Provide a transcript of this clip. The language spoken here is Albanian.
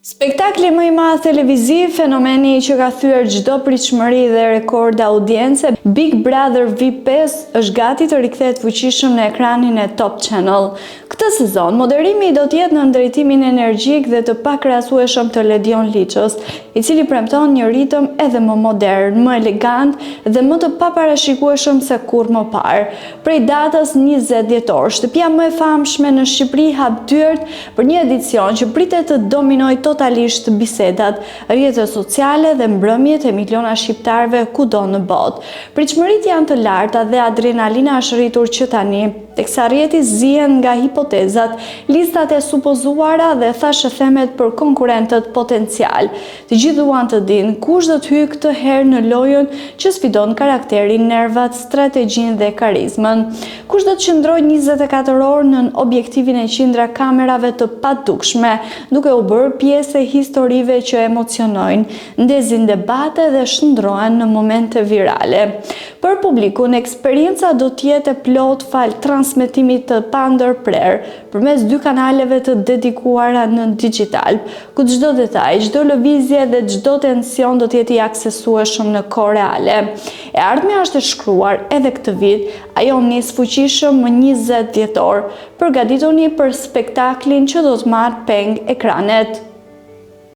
Spektakli më i madh televiziv, fenomeni që ka thyer çdo pritshmëri dhe rekord audience, Big Brother VIP5 është gati të rikthehet fuqishëm në ekranin e Top Channel. Këtë sezon, moderimi do të jetë në drejtimin energjik dhe të pakrahasueshëm të Ledion Liçës, i cili premton një ritëm edhe më modern, më elegant dhe më të paparashikueshëm se kurrë më parë. Prej datës 20 dhjetor, shtëpia më e famshme në Shqipëri hap dyert për një edicion që pritet të dominojë totalisht bisedat, rrjetet sociale dhe mbrëmjet e miliona shqiptarëve kudo në botë. Pritshmëritë janë të larta dhe adrenalina është rritur që tani, teksa rrjeti zihen nga hipotezat, listat e supozuara dhe thashëthemet për konkurrentët potencial. Të gjithë duan të dinë kush do të hyjë këtë herë në lojën që sfidon karakterin, nervat, strategjinë dhe karizmën. Kush do të qëndrojë 24 orë në objektivin e qindra kamerave të padukshme, duke u bërë pjesë e historive që emocionojnë, ndezin debate dhe shndrohen në momente virale. Për publikun, eksperienca do të jetë e plot fal transmetimit të pandërprer përmes 2 kanaleve të dedikuara në digital, ku çdo detaj, çdo lëvizje dhe çdo tension do të jetë i aksesueshëm në kohë reale. E ardhmja është e shkruar edhe këtë vit, ajo nis fuqishëm më 20 dhjetor. Përgatituni për spektaklin që do të marrë peng ekranet.